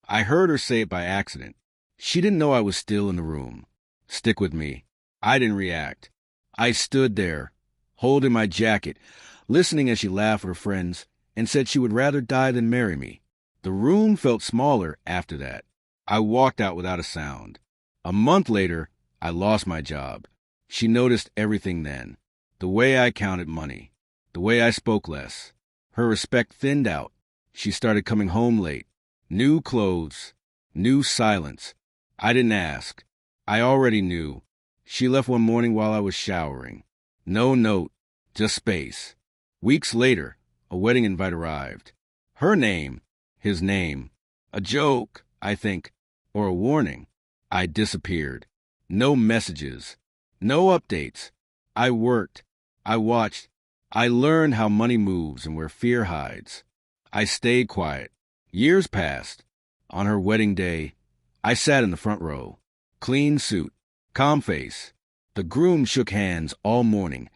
I heard her say it by accident. She didn't know I was still in the room. Stick with me. I didn't react. I stood there, holding my jacket, listening as she laughed with her friends and said she would rather die than marry me. The room felt smaller after that. I walked out without a sound. A month later, I lost my job. She noticed everything then. The way I counted money. The way I spoke less. Her respect thinned out. She started coming home late. New clothes. New silence. I didn't ask. I already knew. She left one morning while I was showering. No note, just space. Weeks later, a wedding invite arrived. Her name, his name. A joke, I think, or a warning. I disappeared. No messages. No updates. I worked. I watched. I learned how money moves and where fear hides. I stayed quiet. Years passed. On her wedding day, I sat in the front row. Clean suit. Calm face. The groom shook hands all morning,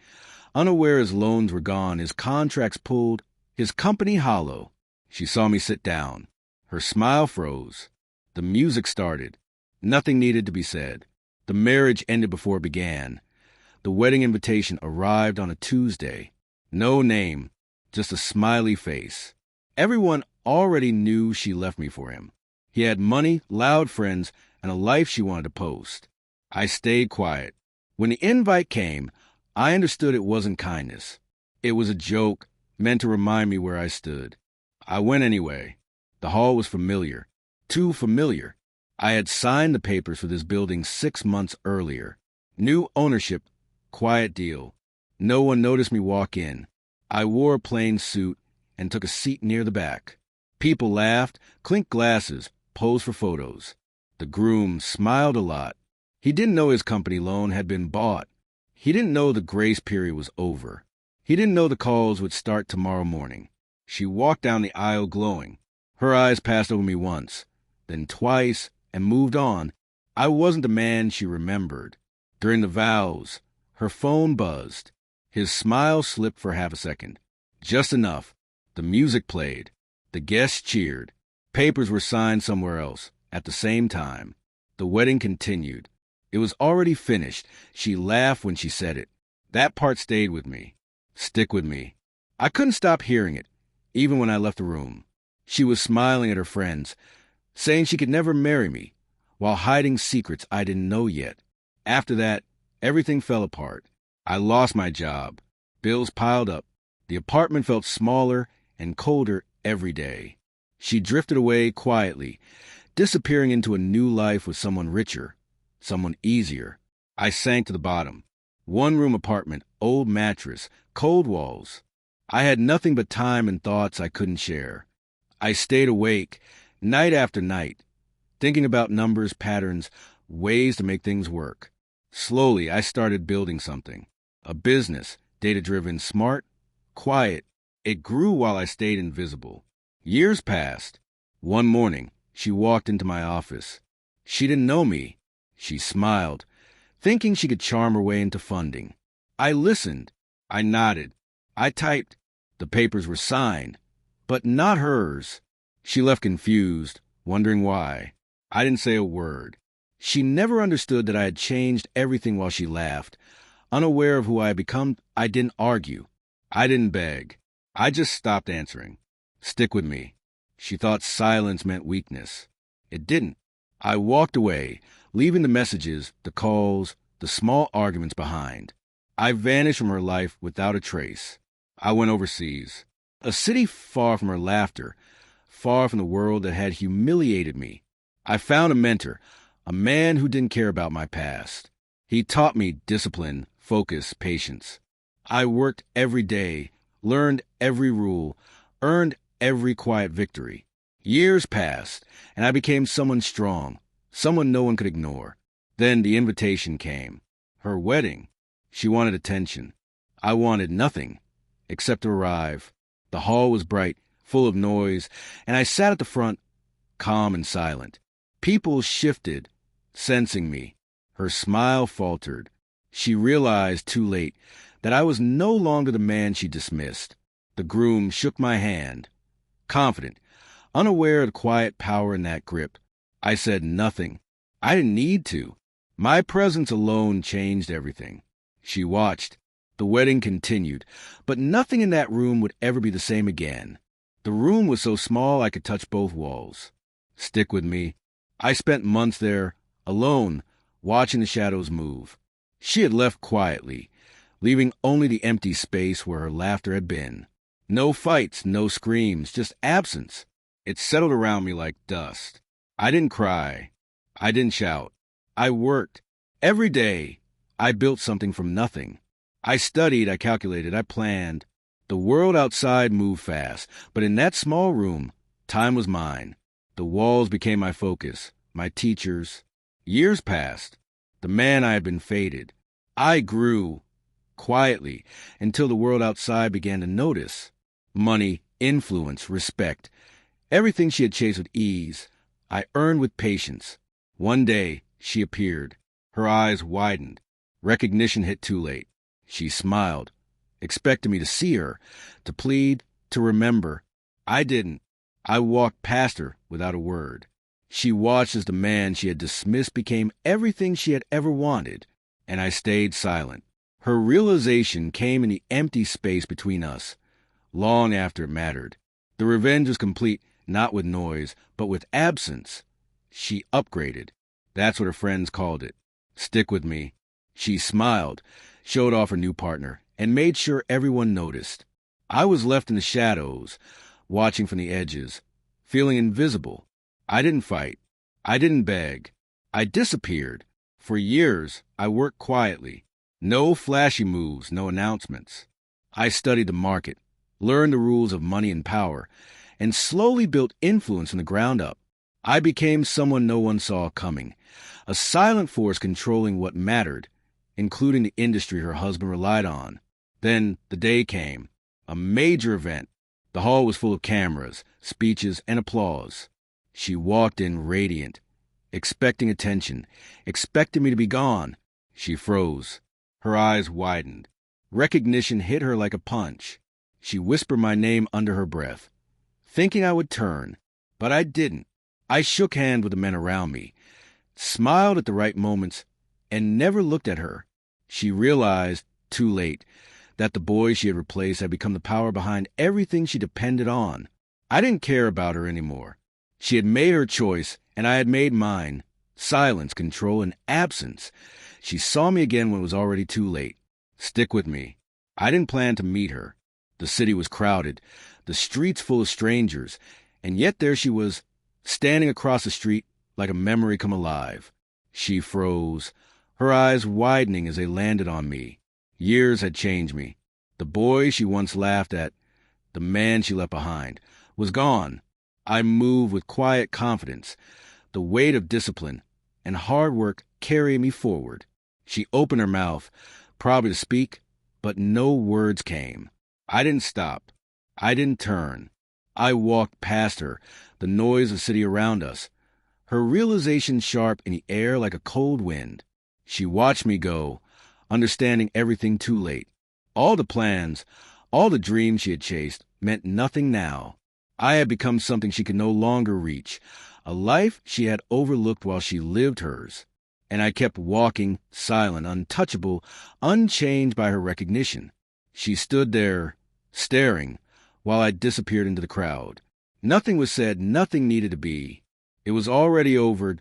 unaware his loans were gone, his contracts pulled, his company hollow. She saw me sit down. Her smile froze. The music started. Nothing needed to be said. The marriage ended before it began. The wedding invitation arrived on a Tuesday. No name, just a smiley face. Everyone already knew she left me for him. He had money, loud friends, and a life she wanted to post. I stayed quiet. When the invite came, I understood it wasn't kindness. It was a joke meant to remind me where I stood. I went anyway. The hall was familiar. Too familiar. I had signed the papers for this building 6 months earlier. New ownership, quiet deal. No one noticed me walk in. I wore a plain suit and took a seat near the back. People laughed, clinked glasses, posed for photos. The groom smiled a lot. He didn't know his company loan had been bought. He didn't know the grace period was over. He didn't know the calls would start tomorrow morning. She walked down the aisle glowing. Her eyes passed over me once, then twice, and moved on. I wasn't the man she remembered. During the vows, her phone buzzed. His smile slipped for half a second. Just enough. The music played. The guests cheered. Papers were signed somewhere else, at the same time. The wedding continued. It was already finished. She laughed when she said it. That part stayed with me. Stick with me. I couldn't stop hearing it, even when I left the room. She was smiling at her friends, saying she could never marry me, while hiding secrets I didn't know yet. After that, everything fell apart. I lost my job. Bills piled up. The apartment felt smaller and colder every day. She drifted away quietly, disappearing into a new life with someone richer, someone easier. I sank to the bottom. One-room apartment, old mattress, cold walls. I had nothing but time and thoughts I couldn't share. I stayed awake, night after night, thinking about numbers, patterns, ways to make things work. Slowly, I started building something. A business, data-driven, smart, quiet. It grew while I stayed invisible. Years passed. One morning, she walked into my office. She didn't know me. She smiled, thinking she could charm her way into funding. I listened. I nodded. I typed. The papers were signed, but not hers. She left confused, wondering why. I didn't say a word. She never understood that I had changed everything while she laughed. Unaware of who I had become, I didn't argue. I didn't beg. I just stopped answering. Stick with me. She thought silence meant weakness. It didn't. I walked away, leaving the messages, the calls, the small arguments behind. I vanished from her life without a trace. I went overseas. A city far from her laughter, far from the world that had humiliated me. I found a mentor, a man who didn't care about my past. He taught me discipline, focus, patience. I worked every day, learned every rule, earned every quiet victory. Years passed, and I became someone strong, someone no one could ignore. Then the invitation came. Her wedding. She wanted attention. I wanted nothing except to arrive. The hall was bright, full of noise, and I sat at the front, calm and silent. People shifted, sensing me. Her smile faltered. She realized too late that I was no longer the man she dismissed. The groom shook my hand. Confident, unaware of the quiet power in that grip. I said nothing. I didn't need to. My presence alone changed everything. She watched. The wedding continued, but nothing in that room would ever be the same again. The room was so small I could touch both walls. Stick with me. I spent months there, alone, watching the shadows move. She had left quietly, leaving only the empty space where her laughter had been. No fights, no screams, just absence. It settled around me like dust. I didn't cry. I didn't shout. I worked. Every day, I built something from nothing. I studied, I calculated, I planned. The world outside moved fast, but in that small room, time was mine. The walls became my focus, my teachers. Years passed. The man I had been faded. I grew, quietly, until the world outside began to notice. Money, influence, respect. Everything she had chased with ease, I earned with patience. One day, she appeared. Her eyes widened. Recognition hit too late. She smiled, expected me to see her, to plead, to remember. I didn't. I walked past her without a word. She watched as the man she had dismissed became everything she had ever wanted, and I stayed silent. Her realization came in the empty space between us, long after it mattered. The revenge was complete, not with noise, but with absence. She upgraded. That's what her friends called it. Stick with me. She smiled, showed off her new partner, and made sure everyone noticed. I was left in the shadows, watching from the edges, feeling invisible. I didn't fight. I didn't beg. I disappeared. For years, I worked quietly. No flashy moves, no announcements. I studied the market, learned the rules of money and power, and slowly built influence from the ground up. I became someone no one saw coming, a silent force controlling what mattered, including the industry her husband relied on. Then the day came, a major event. The hall was full of cameras, speeches, and applause. She walked in radiant, expecting attention, expecting me to be gone. She froze. Her eyes widened. Recognition hit her like a punch. She whispered my name under her breath, thinking I would turn, but I didn't. I shook hands with the men around me, smiled at the right moments, and never looked at her. She realized, too late, that the boy she had replaced had become the power behind everything she depended on. I didn't care about her anymore. She had made her choice, and I had made mine. Silence, control, and absence. She saw me again when it was already too late. Stick with me. I didn't plan to meet her. The city was crowded, the streets full of strangers, and yet there she was, standing across the street like a memory come alive. She froze, her eyes widening as they landed on me. Years had changed me. The boy she once laughed at, the man she left behind, was gone. I moved with quiet confidence, the weight of discipline and hard work carrying me forward. She opened her mouth, probably to speak, but no words came. I didn't stop. I didn't turn. I walked past her, the noise of the city around us, her realization sharp in the air like a cold wind. She watched me go, understanding everything too late. All the plans, all the dreams she had chased meant nothing now. I had become something she could no longer reach, a life she had overlooked while she lived hers. And I kept walking, silent, untouchable, unchanged by her recognition. She stood there, staring, while I disappeared into the crowd. Nothing was said, nothing needed to be. It was already over.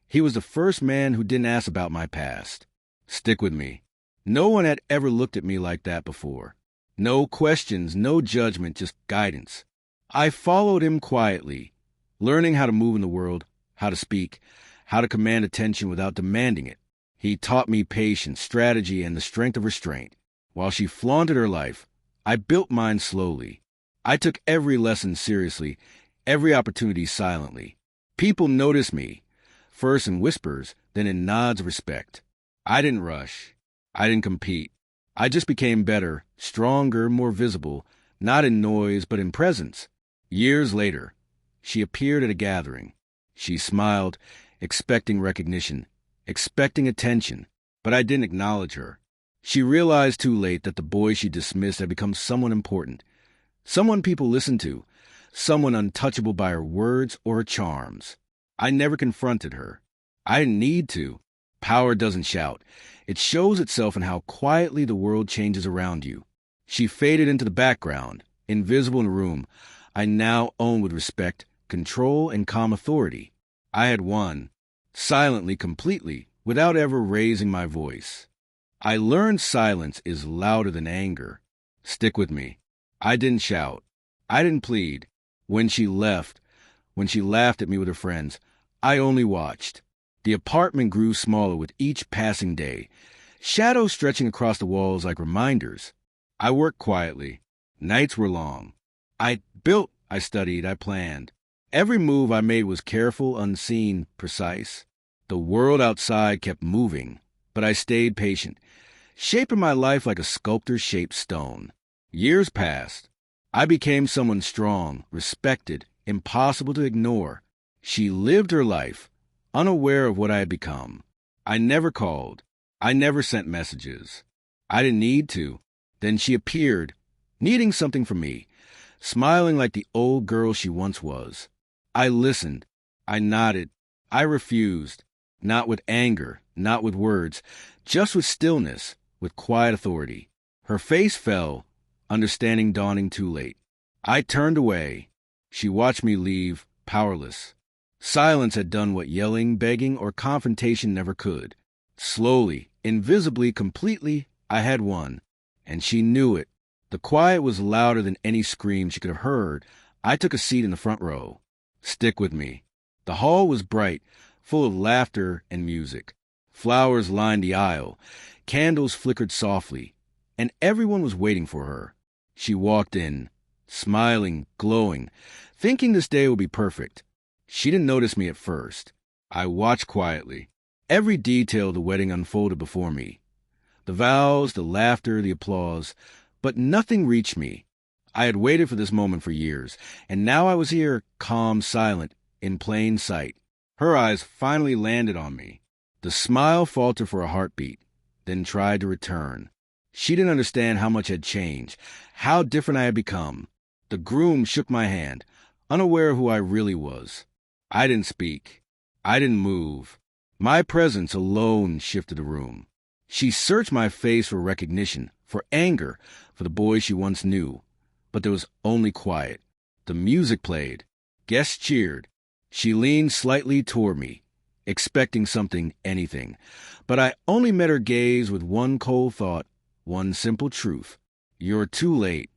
He was the first man who didn't ask about my past. Stick with me. No one had ever looked at me like that before. No questions, no judgment, just guidance. I followed him quietly, learning how to move in the world, how to speak, how to command attention without demanding it. He taught me patience, strategy, and the strength of restraint. While she flaunted her life, I built mine slowly. I took every lesson seriously, every opportunity silently. People noticed me, first in whispers, then in nods of respect. I didn't rush. I didn't compete. I just became better, stronger, more visible, not in noise, but in presence. Years later, she appeared at a gathering. She smiled, expecting recognition, expecting attention, but I didn't acknowledge her. She realized too late that the boy she dismissed had become someone important, someone people listened to, someone untouchable by her words or her charms. I never confronted her. I didn't need to. Power doesn't shout. It shows itself in how quietly the world changes around you. She faded into the background, invisible in a room I now own with respect, control, and calm authority. I had won, silently, completely, without ever raising my voice. I learned silence is louder than anger. Stick with me. I didn't shout. I didn't plead. When she laughed at me with her friends, I only watched. The apartment grew smaller with each passing day, shadows stretching across the walls like reminders. I worked quietly. Nights were long. I built, I studied, I planned. Every move I made was careful, unseen, precise. The world outside kept moving, but I stayed patient, shaping my life like a sculptor shaped stone. Years passed. I became someone strong, respected, impossible to ignore. She lived her life, unaware of what I had become. I never called. I never sent messages. I didn't need to. Then she appeared, needing something from me, smiling like the old girl she once was. I listened. I nodded. I refused. Not with anger, not with words, just with stillness, with quiet authority. Her face fell, understanding dawning too late. I turned away. She watched me leave, powerless. Silence had done what yelling, begging, or confrontation never could. Slowly, invisibly, completely, I had won. And she knew it. The quiet was louder than any scream she could have heard. I took a seat in the front row. Stick with me. The hall was bright, full of laughter and music. Flowers lined the aisle. Candles flickered softly. And everyone was waiting for her. She walked in, smiling, glowing, thinking this day would be perfect. She didn't notice me at first. I watched quietly. Every detail of the wedding unfolded before me. The vows, the laughter, the applause, but nothing reached me. I had waited for this moment for years, and now I was here, calm, silent, in plain sight. Her eyes finally landed on me. The smile faltered for a heartbeat, then tried to return. She didn't understand how much had changed, how different I had become. The groom shook my hand, unaware of who I really was. I didn't speak. I didn't move. My presence alone shifted the room. She searched my face for recognition, for anger, for the boy she once knew. But there was only quiet. The music played. Guests cheered. She leaned slightly toward me, expecting something, anything. But I only met her gaze with one cold thought, one simple truth. You're too late.